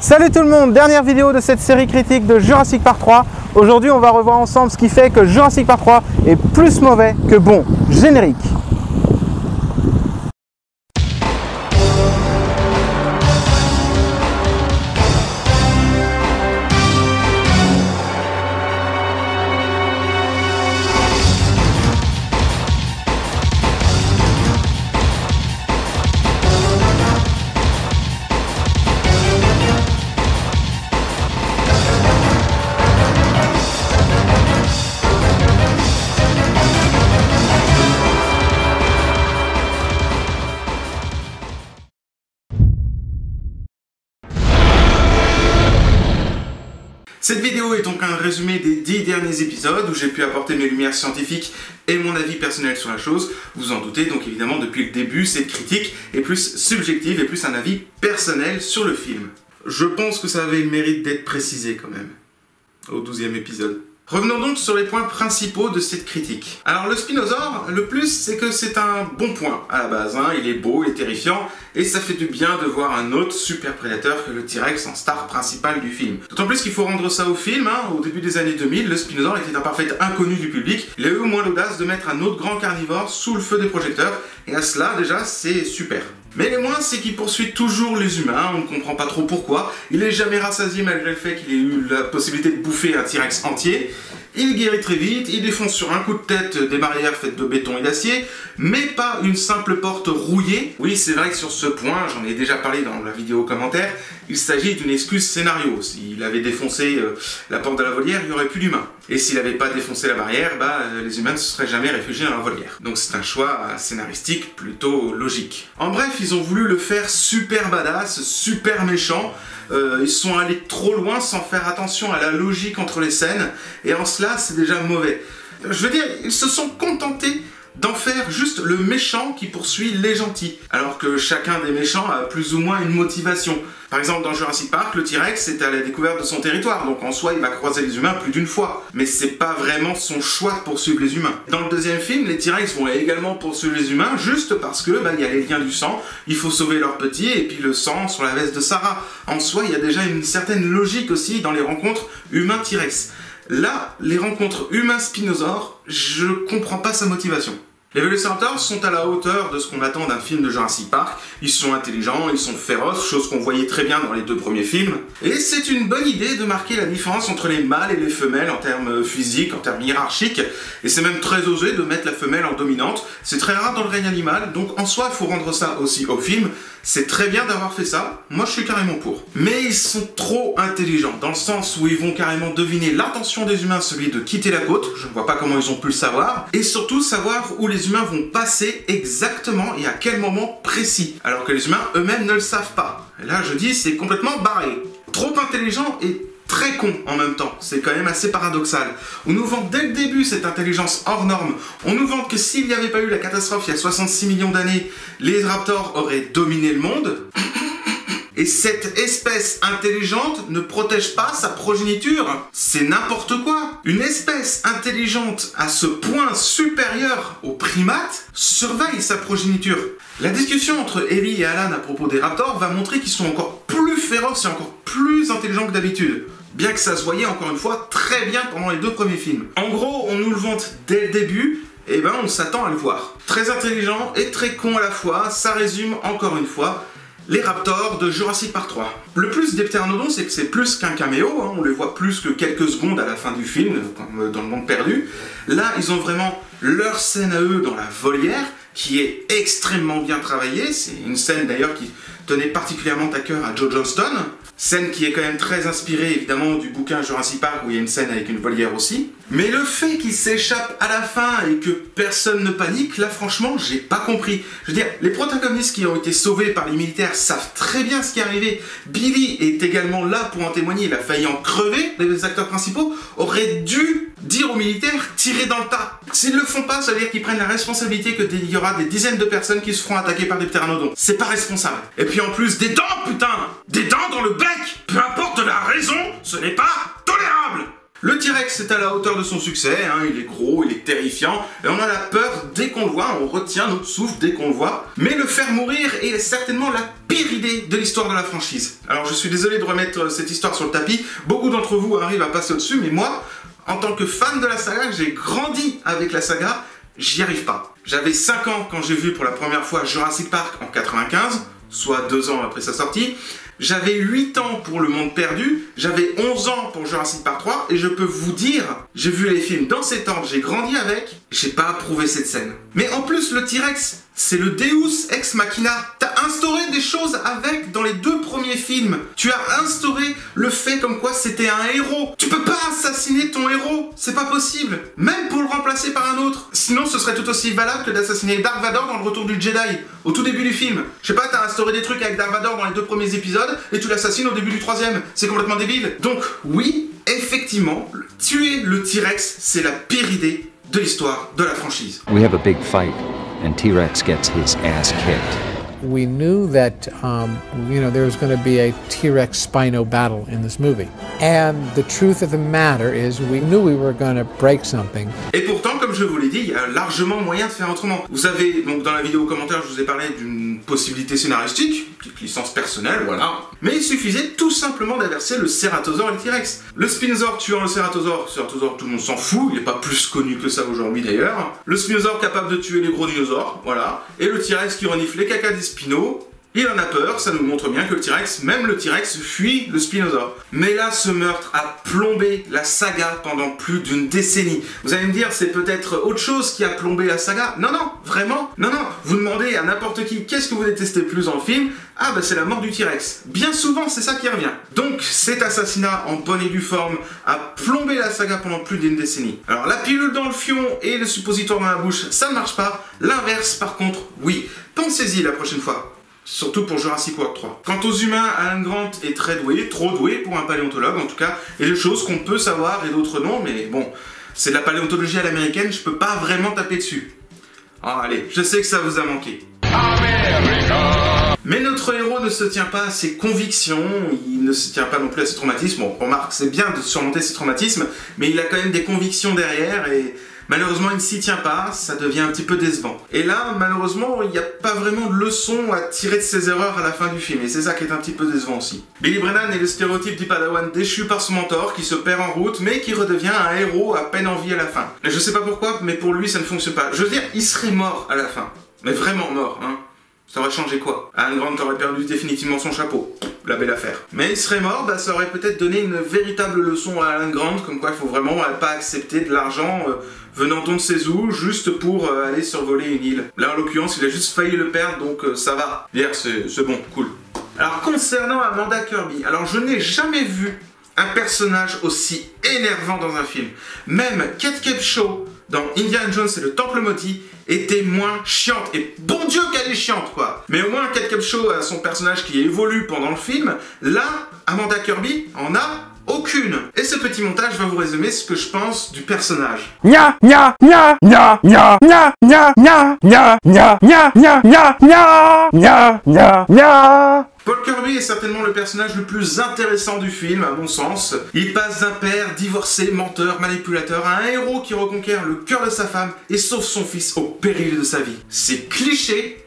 Salut tout le monde, dernière vidéo de cette série critique de Jurassic Park 3. Aujourd'hui on va revoir ensemble ce qui fait que Jurassic Park 3 est plus mauvais que bon. Générique. Cette vidéo est donc un résumé des 10 derniers épisodes où j'ai pu apporter mes lumières scientifiques et mon avis personnel sur la chose. Vous en doutez, donc évidemment depuis le début, cette critique est plus subjective et plus un avis personnel sur le film. Je pense que ça avait le mérite d'être précisé quand même, au 12e épisode. Revenons donc sur les points principaux de cette critique. Alors le spinosaure, le plus, c'est que c'est un bon point à la base, hein. Il est beau, il est terrifiant, et ça fait du bien de voir un autre super prédateur que le T-Rex en star principale du film. D'autant plus qu'il faut rendre ça au film, hein. Au début des années 2000, le spinosaure était un parfait inconnu du public. Il a eu au moins l'audace de mettre un autre grand carnivore sous le feu des projecteurs, et à cela déjà c'est super. Mais le moins, c'est qu'il poursuit toujours les humains, on ne comprend pas trop pourquoi. Il n'est jamais rassasié malgré le fait qu'il ait eu la possibilité de bouffer un T-Rex entier. Il guérit très vite, il défonce sur un coup de tête des barrières faites de béton et d'acier, mais pas une simple porte rouillée. Oui, c'est vrai que sur ce point, j'en ai déjà parlé dans la vidéo commentaire, il s'agit d'une excuse scénario. S'il avait défoncé la porte de la volière, il n'y aurait plus d'humains. Et s'il n'avait pas défoncé la barrière, les humains ne se seraient jamais réfugiés dans la volière. Donc c'est un choix scénaristique plutôt logique. En bref, ils ont voulu le faire super badass, super méchant. Ils sont allés trop loin sans faire attention à la logique entre les scènes, et en cela c'est déjà mauvais. Je veux dire, ils se sont contentés d'en faire juste le méchant qui poursuit les gentils, alors que chacun des méchants a plus ou moins une motivation. Par exemple, dans Jurassic Park, le T-Rex est à la découverte de son territoire, donc en soi il va croiser les humains plus d'une fois. Mais c'est pas vraiment son choix de poursuivre les humains. Dans le deuxième film, les T-Rex vont également poursuivre les humains, juste parce que il y a les liens du sang, il faut sauver leur petit, et puis le sang sur la veste de Sarah. En soi, il y a déjà une certaine logique aussi dans les rencontres humains-T-Rex. Là, les rencontres humains-spinosaures, je comprends pas sa motivation. Les Velociraptors sont à la hauteur de ce qu'on attend d'un film de Jurassic Park. Ils sont intelligents, ils sont féroces, chose qu'on voyait très bien dans les deux premiers films. Et c'est une bonne idée de marquer la différence entre les mâles et les femelles en termes physiques, en termes hiérarchiques. Et c'est même très osé de mettre la femelle en dominante. C'est très rare dans le règne animal, donc en soi il faut rendre ça aussi au film. C'est très bien d'avoir fait ça, moi je suis carrément pour. Mais ils sont trop intelligents, dans le sens où ils vont carrément deviner l'intention des humains, celui de quitter la côte, je ne vois pas comment ils ont pu le savoir, et surtout savoir où les humains vont passer exactement et à quel moment précis, alors que les humains eux-mêmes ne le savent pas. Et là je dis c'est complètement barré. Trop intelligent et très con en même temps, c'est quand même assez paradoxal. On nous vend dès le début cette intelligence hors norme, on nous vend que s'il n'y avait pas eu la catastrophe il y a 66 millions d'années, les raptors auraient dominé le monde. Et cette espèce intelligente ne protège pas sa progéniture. C'est n'importe quoi. Une espèce intelligente à ce point supérieur aux primates surveille sa progéniture. La discussion entre Ellie et Alan à propos des raptors va montrer qu'ils sont encore plus féroces et encore plus intelligents que d'habitude. Bien que ça se voyait encore une fois très bien pendant les deux premiers films. En gros, on nous le vante dès le début, et on s'attend à le voir. Très intelligent et très con à la fois, ça résume encore une fois les raptors de Jurassic Park 3. Le plus des ptéranodons, c'est que c'est plus qu'un caméo, hein, on les voit plus que quelques secondes à la fin du film, comme dans Le Monde Perdu. Là, ils ont vraiment leur scène à eux dans la volière, qui est extrêmement bien travaillée. C'est une scène d'ailleurs qui tenait particulièrement à cœur à Joe Johnston. Scène qui est quand même très inspirée évidemment du bouquin Jurassic Park où il y a une scène avec une volière aussi. Mais le fait qu'il s'échappe à la fin et que personne ne panique, là franchement j'ai pas compris. Je veux dire, les protagonistes qui ont été sauvés par les militaires savent très bien ce qui est arrivé. Billy est également là pour en témoigner, il a failli en crever. Les acteurs principaux auraient dû dire aux militaires tirer dans le tas. S'ils le font pas, ça veut dire qu'ils prennent la responsabilité qu'il y aura des dizaines de personnes qui se feront attaquer par des ptéranodons. C'est pas responsable. Et puis en plus, des dents putain! Des dents dans le bec! Peu importe la raison, ce n'est pas tolérable! Le T-Rex T-Rex est à la hauteur de son succès, hein, il est gros, il est terrifiant, et on a la peur dès qu'on le voit, on retient notre souffle dès qu'on le voit. Mais le faire mourir est certainement la pire idée de l'histoire de la franchise. Alors je suis désolé de remettre cette histoire sur le tapis, beaucoup d'entre vous arrivent à passer au-dessus, mais moi, en tant que fan de la saga, j'ai grandi avec la saga, j'y arrive pas. J'avais 5 ans quand j'ai vu pour la première fois Jurassic Park en 95, soit 2 ans après sa sortie. J'avais 8 ans pour Le Monde Perdu, j'avais 11 ans pour Jurassic Park 3, et je peux vous dire, j'ai vu les films dans cet ordre, j'ai grandi avec, j'ai pas approuvé cette scène. Mais en plus, le T-Rex, c'est le Deus Ex Machina. T'as instauré des choses avec dans les 2 premiers films. Tu as instauré le fait comme quoi c'était un héros. Tu peux pas assassiner ton héros, c'est pas possible. Même pour le remplacer par un autre. Sinon, ce serait tout aussi valable que d'assassiner Dark Vador dans le Retour du Jedi, au tout début du film. Je sais pas, t'as instauré des trucs avec Dark Vador dans les 2 premiers épisodes, et tu l'assassines au début du 3e. C'est complètement débile. Donc, oui, effectivement, tuer le T-Rex, c'est la pire idée de l'histoire de la franchise. We have a big fight, and T-Rex gets his ass kicked. We knew that, there was going to be a T-Rex Spino battle in this movie. And the truth of the matter is, we knew we were going to break something. Et pourtant, comme je vous l'ai dit, il y a largement moyen de faire autrement. Vous savez, donc dans la vidéo commentaire, je vous ai parlé d'une possibilité scénaristique, petite licence personnelle, voilà. Mais il suffisait tout simplement d'inverser le Cératosaure et le T-Rex. Le Spinosaure tuant le Cératosaure, tout le monde s'en fout, il n'est pas plus connu que ça aujourd'hui d'ailleurs. Le Spinosaure capable de tuer les gros dinosaures, voilà. Et le T-Rex qui renifle les caca des Spino, il en a peur, ça nous montre bien que le T-Rex, même le T-Rex, fuit le Spinosaure. Mais là, ce meurtre a plombé la saga pendant plus d'une décennie. Vous allez me dire, c'est peut-être autre chose qui a plombé la saga? Non, non, vraiment, non, non. Vous demandez à n'importe qui, qu'est-ce que vous détestez plus dans le film? Ah bah c'est la mort du T-Rex. Bien souvent, c'est ça qui revient. Donc, cet assassinat en bonne et due forme a plombé la saga pendant plus d'une décennie. Alors, la pilule dans le fion et le suppositoire dans la bouche, ça ne marche pas. L'inverse, par contre, oui. Pensez-y la prochaine fois. Surtout pour Jurassic World 3. Quant aux humains, Alan Grant est très doué, trop doué pour un paléontologue en tout cas, et des choses qu'on peut savoir et d'autres non, mais bon, c'est de la paléontologie à l'américaine, je peux pas vraiment taper dessus. Ah allez, je sais que ça vous a manqué. Mais notre héros ne se tient pas à ses convictions, il ne se tient pas non plus à ses traumatismes. Bon, remarque, c'est bien de surmonter ses traumatismes, mais il a quand même des convictions derrière et malheureusement il ne s'y tient pas, ça devient un petit peu décevant. Et là, malheureusement, il n'y a pas vraiment de leçon à tirer de ses erreurs à la fin du film, et c'est ça qui est un petit peu décevant aussi. Billy Brennan est le stéréotype du padawan déchu par son mentor, qui se perd en route, mais qui redevient un héros à peine en vie à la fin. Et je sais pas pourquoi, mais pour lui ça ne fonctionne pas. Je veux dire, il serait mort à la fin. Mais vraiment mort, hein. Ça aurait changé quoi? Alan Grant aurait perdu définitivement son chapeau. La belle affaire. Mais il serait mort, bah ça aurait peut-être donné une véritable leçon à Alan Grant, comme quoi il faut vraiment pas accepter de l'argent venant d'on ne sait où, juste pour aller survoler une île. Là en l'occurrence, il a juste failli le perdre, donc ça va. Hier, c'est bon, cool. Alors concernant Amanda Kirby, alors je n'ai jamais vu un personnage aussi énervant dans un film. Même Kate Capshaw dans Indiana Jones et le Temple Maudit était moins chiante. Et bon Dieu qu'elle est chiante quoi. Mais au moins Kate Capshaw a son personnage qui évolue pendant le film. Là, Amanda Kirby en a aucune. Et ce petit montage va vous résumer ce que je pense du personnage. Nya nya nya nya nya nya nya nya nya nya nya nya nya nya nya nya. Paul Kirby est certainement le personnage le plus intéressant du film, à mon sens. Il passe d'un père divorcé, menteur, manipulateur, à un héros qui reconquiert le cœur de sa femme et sauve son fils au péril de sa vie. C'est cliché,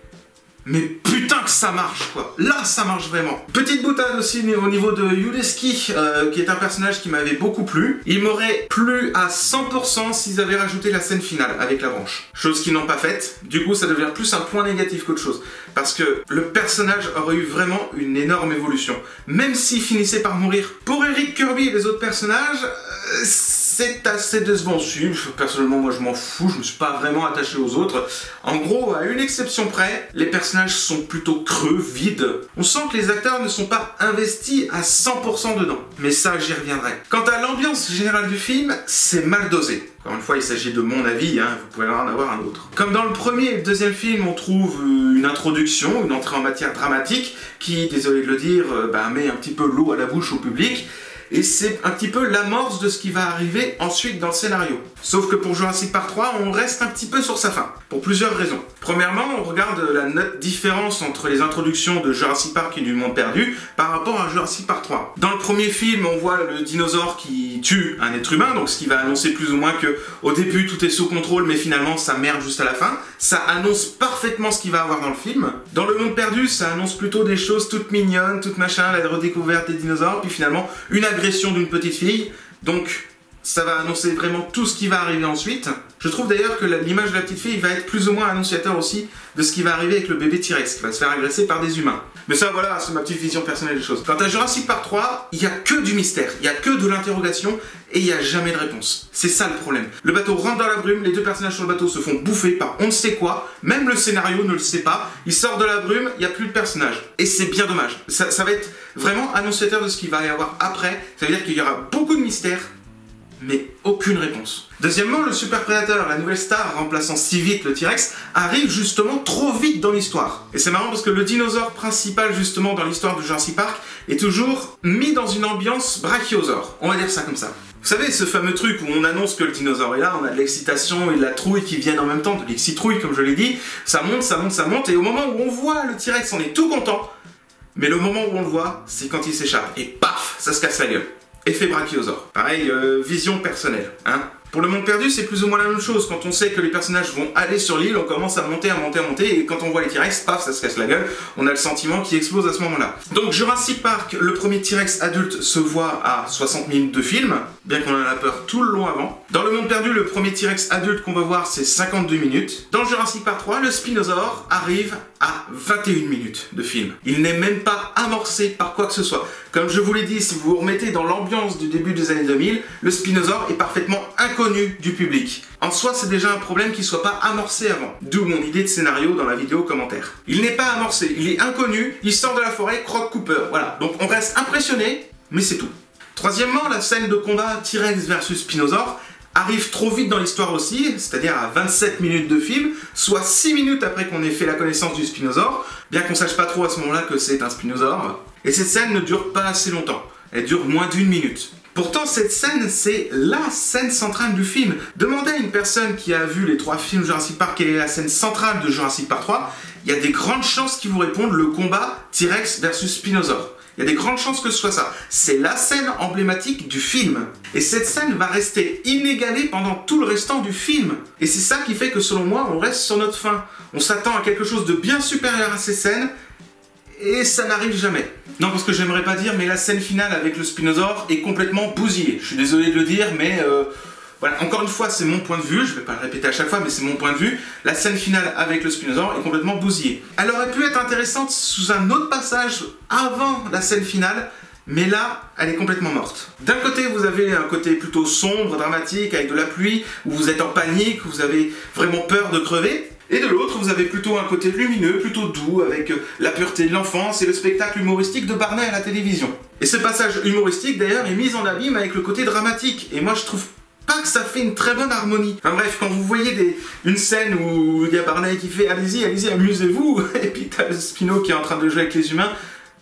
mais putain que ça marche quoi. Là ça marche vraiment. Petite boutade aussi au niveau de Yudeski, qui est un personnage qui m'avait beaucoup plu. Il m'aurait plu à 100% s'ils avaient rajouté la scène finale avec la branche. Chose qu'ils n'ont pas faite. Du coup ça devient plus un point négatif qu'autre chose. Parce que le personnage aurait eu vraiment une énorme évolution. Même s'il finissait par mourir. Pour Eric Kirby et les autres personnages, c'est assez décevant. Personnellement, moi je m'en fous, je me suis pas vraiment attaché aux autres. En gros, à une exception près, les personnages sont plutôt creux, vides. On sent que les acteurs ne sont pas investis à 100% dedans. Mais ça, j'y reviendrai. Quant à l'ambiance générale du film, c'est mal dosé. Encore une fois, il s'agit de mon avis, hein, vous pouvez en avoir un autre. Comme dans le premier et le deuxième film, on trouve une introduction, une entrée en matière dramatique, qui, désolé de le dire, met un petit peu l'eau à la bouche au public. Et c'est un petit peu l'amorce de ce qui va arriver ensuite dans le scénario. Sauf que pour Jurassic Park 3, on reste un petit peu sur sa fin, pour plusieurs raisons. Premièrement, on regarde la nette différence entre les introductions de Jurassic Park et du Monde Perdu par rapport à Jurassic Park 3. Dans le premier film, on voit le dinosaure qui tue un être humain, donc ce qui va annoncer plus ou moins que au début tout est sous contrôle, mais finalement ça merde juste à la fin. Ça annonce parfaitement ce qu'il va avoir dans le film. Dans le Monde Perdu, ça annonce plutôt des choses toutes mignonnes, toutes machin, la redécouverte des dinosaures, puis finalement une agression d'une petite fille. Donc ça va annoncer vraiment tout ce qui va arriver ensuite. Je trouve d'ailleurs que l'image de la petite fille va être plus ou moins annonciateur aussi de ce qui va arriver avec le bébé T-Rex, qui va se faire agresser par des humains. Mais ça, voilà, c'est ma petite vision personnelle des choses. Quant à Jurassic Park 3, il n'y a que du mystère, il n'y a que de l'interrogation, et il n'y a jamais de réponse. C'est ça le problème. Le bateau rentre dans la brume, les deux personnages sur le bateau se font bouffer par on ne sait quoi, même le scénario ne le sait pas, il sort de la brume, il n'y a plus de personnages. Et c'est bien dommage. Ça va être vraiment annonciateur de ce qu'il va y avoir après, ça veut dire qu'il y aura beaucoup de mystères, mais aucune réponse. Deuxièmement, le Super Predator, la nouvelle star remplaçant si vite le T-Rex, arrive justement trop vite dans l'histoire. Et c'est marrant parce que le dinosaure principal justement dans l'histoire de Jurassic Park est toujours mis dans une ambiance brachiosaure. On va dire ça comme ça. Vous savez, ce fameux truc où on annonce que le dinosaure est là, on a de l'excitation et de la trouille qui viennent en même temps, de l'excitrouille comme je l'ai dit, ça monte, ça monte, ça monte, et au moment où on voit le T-Rex, on est tout content, mais le moment où on le voit, c'est quand il s'échappe, et paf, ça se casse la gueule. Effet brachiosaure. Pareil, vision personnelle, hein. Pour le Monde Perdu, c'est plus ou moins la même chose. Quand on sait que les personnages vont aller sur l'île, on commence à monter, et quand on voit les T-Rex, paf, ça se casse la gueule, on a le sentiment qui explose à ce moment-là. Donc Jurassic Park, le premier T-Rex adulte se voit à 60 minutes de film, bien qu'on en a peur tout le long avant. Dans le Monde Perdu, le premier T-Rex adulte qu'on va voir, c'est 52 minutes. Dans Jurassic Park 3, le Spinosaure arrive à 21 minutes de film. Il n'est même pas amorcé par quoi que ce soit. Comme je vous l'ai dit, si vous vous remettez dans l'ambiance du début des années 2000, le Spinosaure est parfaitement inconnu du public. En soi, c'est déjà un problème qu'il ne soit pas amorcé avant. D'où mon idée de scénario dans la vidéo commentaire. Il n'est pas amorcé, il est inconnu, il sort de la forêt, croque Cooper. Voilà, donc on reste impressionné, mais c'est tout. Troisièmement, la scène de combat T-Rex versus Spinosaure arrive trop vite dans l'histoire aussi, c'est-à-dire à 27 minutes de film, soit 6 minutes après qu'on ait fait la connaissance du Spinosaure, bien qu'on sache pas trop à ce moment-là que c'est un Spinosaure. Et cette scène ne dure pas assez longtemps, elle dure moins d'1 minute. Pourtant, cette scène, c'est la scène centrale du film. Demandez à une personne qui a vu les 3 films Jurassic Park quelle est la scène centrale de Jurassic Park 3, il y a des grandes chances qu'ils vous répondent le combat T-Rex versus Spinosaure. Il y a des grandes chances que ce soit ça. C'est la scène emblématique du film. Et cette scène va rester inégalée pendant tout le restant du film. Et c'est ça qui fait que selon moi, on reste sur notre faim. On s'attend à quelque chose de bien supérieur à ces scènes, et ça n'arrive jamais. Non, parce que j'aimerais pas dire, mais la scène finale avec le Spinosaure est complètement bousillée. Je suis désolé de le dire, mais voilà, encore une fois, c'est mon point de vue, je vais pas le répéter à chaque fois, mais c'est mon point de vue. La scène finale avec le Spinosaure est complètement bousillée. Elle aurait pu être intéressante sous un autre passage avant la scène finale, mais là, elle est complètement morte. D'un côté, vous avez un côté plutôt sombre, dramatique, avec de la pluie, où vous êtes en panique, où vous avez vraiment peur de crever. Et de l'autre, vous avez plutôt un côté lumineux, plutôt doux, avec la pureté de l'enfance et le spectacle humoristique de Barney à la télévision. Et ce passage humoristique, d'ailleurs, est mis en abîme avec le côté dramatique. Et moi, je trouve pas que ça fait une très bonne harmonie. Enfin bref, quand vous voyez une scène où il y a Barney qui fait « Allez-y, allez-y, amusez-vous » et puis t'as le Spino qui est en train de jouer avec les humains,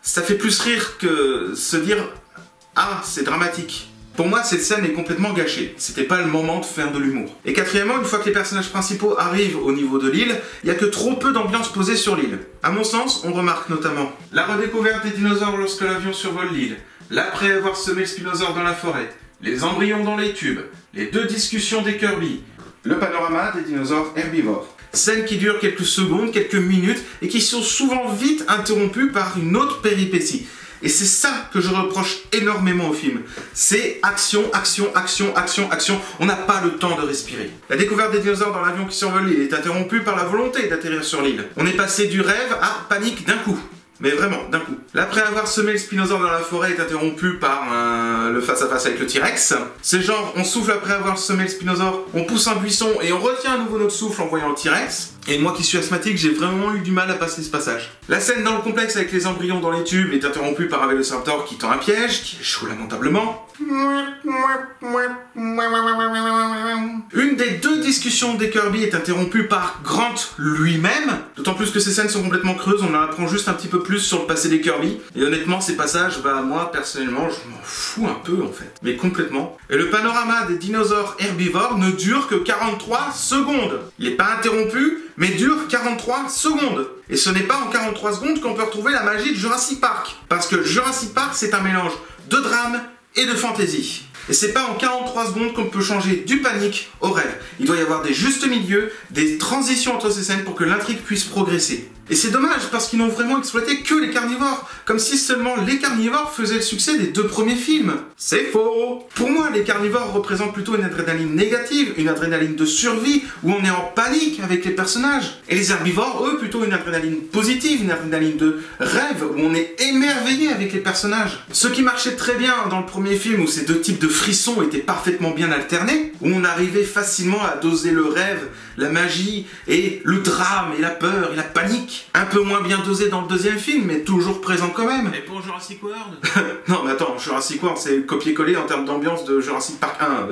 ça fait plus rire que se dire « Ah, c'est dramatique ». Pour moi, cette scène est complètement gâchée. C'était pas le moment de faire de l'humour. Et quatrièmement, une fois que les personnages principaux arrivent au niveau de l'île, il n'y a que trop peu d'ambiance posée sur l'île. À mon sens, on remarque notamment la redécouverte des dinosaures lorsque l'avion survole l'île, l'après avoir semé le Spinosaure dans la forêt, les embryons dans les tubes, les 2 discussions des Kirby, le panorama des dinosaures herbivores. Scènes qui durent quelques secondes, quelques minutes, et qui sont souvent vite interrompues par une autre péripétie. Et c'est ça que je reproche énormément au film. C'est action, action, action, action, action. On n'a pas le temps de respirer. La découverte des dinosaures dans l'avion qui survole l'île est interrompue par la volonté d'atterrir sur l'île. On est passé du rêve à panique d'un coup. Mais vraiment, d'un coup. L'après avoir semé le Spinosaure dans la forêt est interrompu par le face-à-face avec le T-Rex. C'est genre, on souffle après avoir semé le Spinosaure, on pousse un buisson et on retient à nouveau notre souffle en voyant le T-Rex. Et moi qui suis asthmatique, j'ai vraiment eu du mal à passer ce passage. La scène dans le complexe avec les embryons dans les tubes est interrompue par un Vélociraptor qui tend un piège, qui échoue lamentablement. Une des 2 discussions des Kirby est interrompue par Grant lui-même, d'autant plus que ces scènes sont complètement creuses, on en apprend juste un petit peu plus sur le passé des Kirby, et honnêtement ces passages, bah moi personnellement je m'en fous un peu en fait, mais complètement. Et le panorama des dinosaures herbivores ne dure que 43 secondes. Il n'est pas interrompu, mais dure 43 secondes. Et ce n'est pas en 43 secondes qu'on peut retrouver la magie de Jurassic Park. Parce que Jurassic Park, c'est un mélange de drame et de fantasy. Et c'est pas en 43 secondes qu'on peut changer du panique au rêve. Il doit y avoir des justes milieux, des transitions entre ces scènes pour que l'intrigue puisse progresser. Et c'est dommage parce qu'ils n'ont vraiment exploité que les carnivores, comme si seulement les carnivores faisaient le succès des 2 premiers films. C'est faux! Pour moi, les carnivores représentent plutôt une adrénaline négative, une adrénaline de survie, où on est en panique avec les personnages. Et les herbivores, eux, plutôt une adrénaline positive, une adrénaline de rêve, où on est émerveillé avec les personnages. Ce qui marchait très bien dans le premier film, où ces 2 types de frissons étaient parfaitement bien alternés, où on arrivait facilement à doser le rêve, la magie, et le drame, et la peur, et la panique. Un peu moins bien dosé dans le 2e film, mais toujours présent quand même. Et pour Jurassic World? Non mais attends, Jurassic World c'est copier-coller en termes d'ambiance de Jurassic Park 1.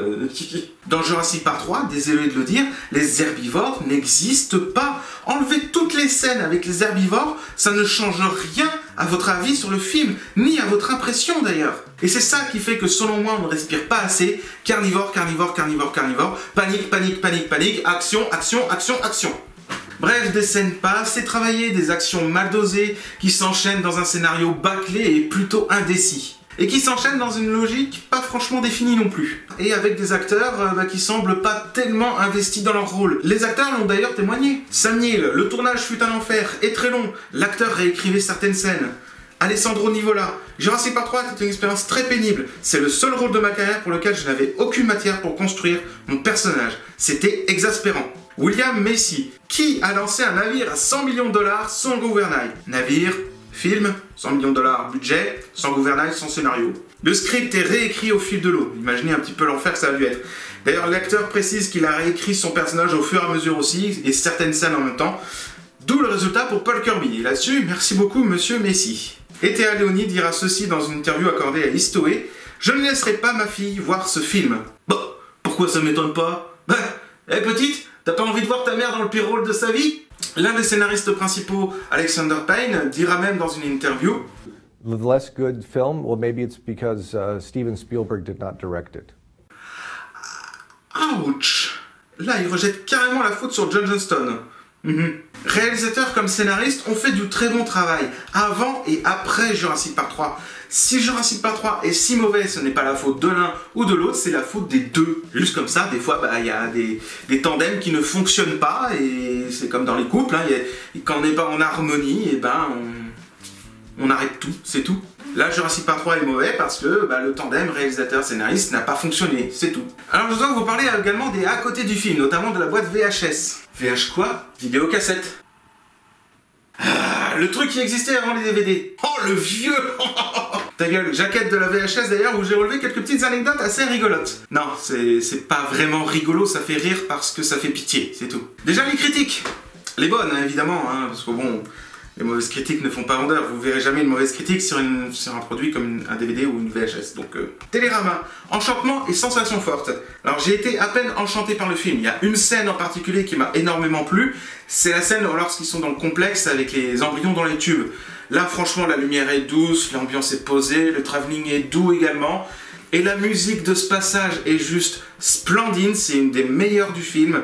Dans Jurassic Park 3, désolé de le dire, les herbivores n'existent pas. Enlevez toutes les scènes avec les herbivores, ça ne change rien à votre avis sur le film, ni à votre impression d'ailleurs. Et c'est ça qui fait que selon moi on ne respire pas assez. Carnivore, carnivore, carnivore, carnivore, panique, panique, panique, panique, action, action, action, action. Bref, des scènes pas assez travaillées, des actions mal dosées, qui s'enchaînent dans un scénario bâclé et plutôt indécis. Et qui s'enchaînent dans une logique pas franchement définie non plus. Et avec des acteurs qui semblent pas tellement investis dans leur rôle. Les acteurs l'ont d'ailleurs témoigné. Sam Neill, le tournage fut un enfer et très long. L'acteur réécrivait certaines scènes. Alessandro Nivola, Jurassic Park 3 était une expérience très pénible. C'est le seul rôle de ma carrière pour lequel je n'avais aucune matière pour construire mon personnage. C'était exaspérant. William Macy, qui a lancé un navire à 100 millions de dollars sans gouvernail. Navire, film, 100 millions de dollars budget, sans gouvernail, sans scénario. Le script est réécrit au fil de l'eau. Imaginez un petit peu l'enfer que ça a dû être. D'ailleurs, l'acteur précise qu'il a réécrit son personnage au fur et à mesure aussi, et certaines scènes en même temps. D'où le résultat pour Paul Kirby. Et là-dessus, merci beaucoup, monsieur Macy. Et Théa Leoni dira ceci dans une interview accordée à Histoé. Je ne laisserai pas ma fille voir ce film. Bon, pourquoi ça m'étonne pas? Petite, t'as pas envie de voir ta mère dans le pire rôle de sa vie? L'un des scénaristes principaux, Alexander Payne, dira même dans une interview The less good film, well maybe it's because Steven Spielberg did not direct it. Ouch! Là, il rejette carrément la faute sur John Johnston. Réalisateurs comme scénaristes ont fait du très bon travail, avant et après Jurassic Park 3. Si Jurassic Park 3 est si mauvais, ce n'est pas la faute de l'un ou de l'autre, c'est la faute des deux. Juste comme ça, des fois, il y a des tandems qui ne fonctionnent pas, et c'est comme dans les couples, hein, quand on n'est pas en harmonie, et on arrête tout, c'est tout. Là, Jurassic Park 3 est mauvais parce que le tandem réalisateur-scénariste n'a pas fonctionné, c'est tout. Alors, je dois vous parler également des à côté du film, notamment de la boîte VHS. VH quoi? Vidéocassette. Le truc qui existait avant les DVD. Oh, le vieux. Ta gueule, jaquette de la VHS d'ailleurs, où j'ai relevé quelques petites anecdotes assez rigolotes. Non, c'est pas vraiment rigolo, ça fait rire parce que ça fait pitié, c'est tout. Déjà les critiques. Les bonnes, hein, évidemment, hein, parce que bon... Les mauvaises critiques ne font pas vendeur, vous verrez jamais une mauvaise critique sur un produit comme un DVD ou une VHS. Donc, Télérama, enchantement et sensations fortes. Alors j'ai été à peine enchanté par le film, il y a une scène en particulier qui m'a énormément plu, c'est la scène lorsqu'ils sont dans le complexe avec les embryons dans les tubes. Là franchement la lumière est douce, l'ambiance est posée, le travelling est doux également, et la musique de ce passage est juste splendide, c'est une des meilleures du film,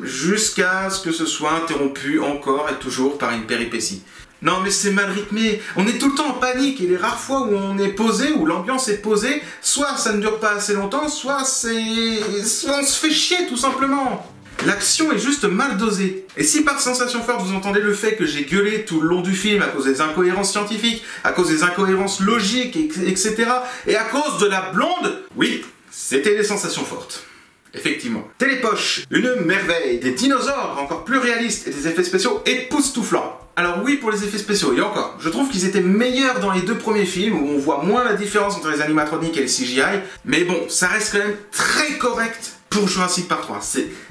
jusqu'à ce que ce soit interrompu encore et toujours par une péripétie. Non mais c'est mal rythmé, on est tout le temps en panique et les rares fois où on est posé, où l'ambiance est posée, soit ça ne dure pas assez longtemps, soit on se fait chier tout simplement. L'action est juste mal dosée. Et si par sensation forte vous entendez le fait que j'ai gueulé tout le long du film à cause des incohérences scientifiques, à cause des incohérences logiques, etc. et à cause de la blonde, oui, c'était des sensations fortes. Effectivement. Télépoche, une merveille, des dinosaures encore plus réalistes et des effets spéciaux époustouflants. Alors oui pour les effets spéciaux, et encore, je trouve qu'ils étaient meilleurs dans les deux premiers films où on voit moins la différence entre les animatroniques et les CGI, mais bon, ça reste quand même très correct pour Jurassic Park 3,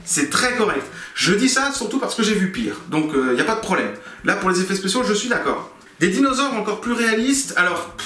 c'est très correct. Je dis ça surtout parce que j'ai vu pire, donc y a pas de problème. Là pour les effets spéciaux, je suis d'accord. Des dinosaures encore plus réalistes, alors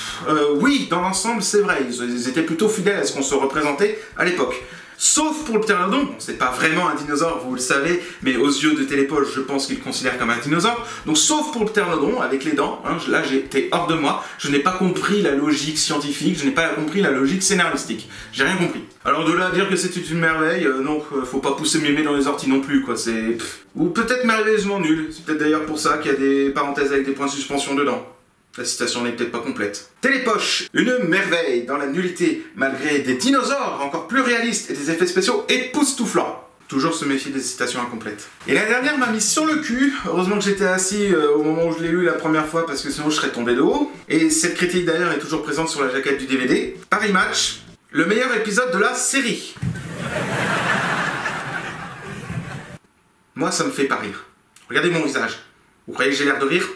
oui, dans l'ensemble c'est vrai, ils étaient plutôt fidèles à ce qu'on se représentait à l'époque. Sauf pour le pteranodon, bon, c'est pas vraiment un dinosaure, vous le savez, mais aux yeux de Télépoche, je pense qu'il le considère comme un dinosaure. Donc sauf pour le pteranodon, avec les dents, hein, là j'étais hors de moi, je n'ai pas compris la logique scientifique, je n'ai pas compris la logique scénaristique. J'ai rien compris. Alors de là à dire que c'est une merveille, non, faut pas pousser mémé dans les orties non plus, quoi, c'est... Ou peut-être merveilleusement nul, c'est peut-être d'ailleurs pour ça qu'il y a des parenthèses avec des points de suspension dedans. La citation n'est peut-être pas complète. Télépoche, une merveille dans la nullité, malgré des dinosaures encore plus réalistes et des effets spéciaux époustouflants. Toujours se méfier des citations incomplètes. Et la dernière m'a mis sur le cul. Heureusement que j'étais assis au moment où je l'ai lu la première fois, parce que sinon je serais tombé de haut. Et cette critique d'ailleurs est toujours présente sur la jaquette du DVD. Paris Match, le meilleur épisode de la série. Moi ça me fait pas rire. Regardez mon visage. Vous croyez que j'ai l'air de rire ?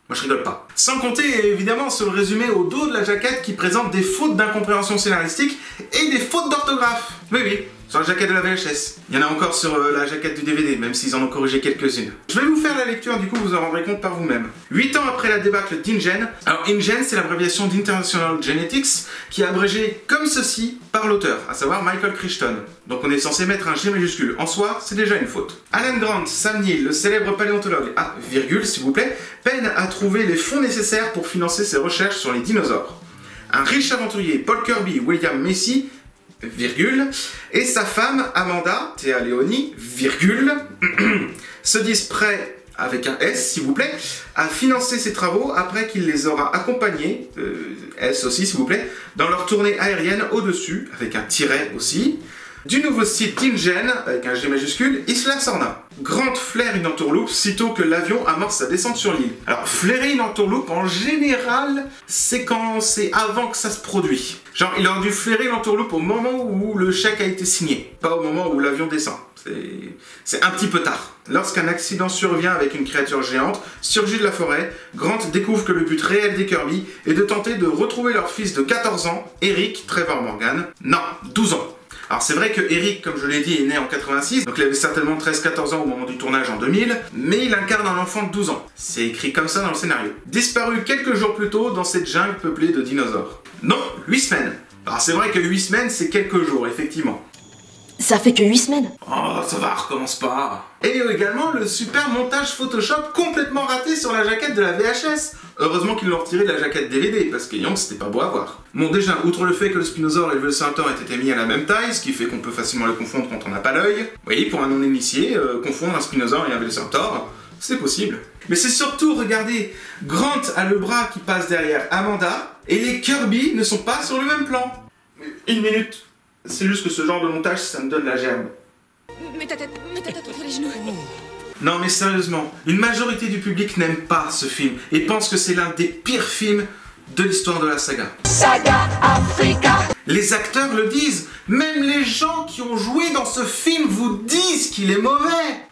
Moi je rigole pas. Sans compter évidemment sur le résumé au dos de la jaquette qui présente des fautes d'incompréhension scénaristique et des fautes d'orthographe. Oui, sur la jaquette de la VHS. Il y en a encore sur la jaquette du DVD, même s'ils en ont corrigé quelques-unes. Je vais vous faire la lecture, du coup vous en rendrez compte par vous-même. 8 ans après la débâcle d'InGen, alors InGen c'est l'abréviation d'International Genetics, qui est abrégée comme ceci par l'auteur, à savoir Michael Crichton. Donc on est censé mettre un G majuscule. En soi, c'est déjà une faute. Alan Grant, Sam Neill, le célèbre paléontologue, virgule s'il vous plaît, peine à trouver les fonds nécessaires pour financer ses recherches sur les dinosaures. Un riche aventurier, Paul Kirby, William Macy, virgule, et sa femme Amanda, Théa Léonie, virgule, se disent prêts, avec un S s'il vous plaît, à financer ses travaux après qu'il les aura accompagnés, S aussi s'il vous plaît, dans leur tournée aérienne au-dessus, avec un tiret aussi, du nouveau site InGen, avec un G majuscule, Isla Sorna. Grant flaire une entourloupe sitôt que l'avion amorce sa descente sur l'île. Alors, flairer une entourloupe, en général, c'est quand c'est avant que ça se produit. Genre, il aurait dû flairer l'entourloupe au moment où le chèque a été signé, pas au moment où l'avion descend. C'est un petit peu tard. Lorsqu'un accident survient avec une créature géante, surgit de la forêt, Grant découvre que le but réel des Kirby est de tenter de retrouver leur fils de 14 ans, Eric Trevor Morgan. Non, 12 ans. Alors c'est vrai que Eric, comme je l'ai dit, est né en 86, donc il avait certainement 13-14 ans au moment du tournage en 2000, mais il incarne un enfant de 12 ans. C'est écrit comme ça dans le scénario. Disparu quelques jours plus tôt dans cette jungle peuplée de dinosaures. Non, 8 semaines. Alors c'est vrai que 8 semaines, c'est quelques jours, effectivement. Ça fait que 8 semaines. Oh, ça va, recommence pas. Et également le super montage Photoshop complètement raté sur la jaquette de la VHS. Heureusement qu'ils l'ont retiré de la jaquette DVD, parce que c'était pas beau à voir. Bon, déjà, outre le fait que le Spinosaure et le Velociraptor aient été mis à la même taille, ce qui fait qu'on peut facilement les confondre quand on n'a pas l'œil. Oui, pour un non-initié, confondre un Spinosaure et un Velociraptor, c'est possible. Mais c'est surtout, regardez, Grant a le bras qui passe derrière Amanda, et les Kirby ne sont pas sur le même plan. Une minute. C'est juste que ce genre de montage, ça me donne la gerbe. Mets ta tête entre les genoux. Non mais sérieusement, une majorité du public n'aime pas ce film et pense que c'est l'un des pires films de l'histoire de la saga. Saga Africa. Les acteurs le disent, même les gens qui ont joué dans ce film vous disent qu'il est mauvais.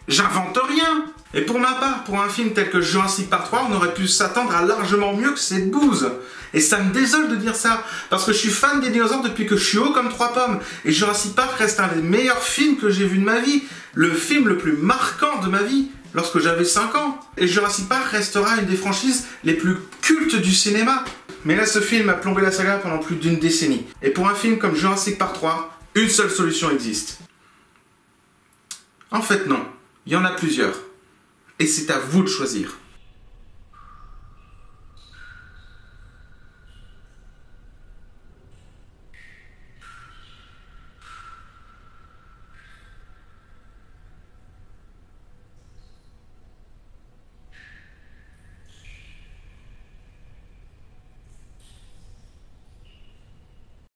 J'invente rien. Et pour ma part, pour un film tel que Jurassic Park 3, on aurait pu s'attendre à largement mieux que cette bouse. Et ça me désole de dire ça, parce que je suis fan des dinosaures depuis que je suis haut comme 3 pommes. Et Jurassic Park reste un des meilleurs films que j'ai vu de ma vie. Le film le plus marquant de ma vie, lorsque j'avais 5 ans. Et Jurassic Park restera une des franchises les plus cultes du cinéma. Mais là, ce film a plombé la saga pendant plus d'1 décennie. Et pour un film comme Jurassic Park 3, une seule solution existe. En fait, non. Il y en a plusieurs. Et c'est à vous de choisir.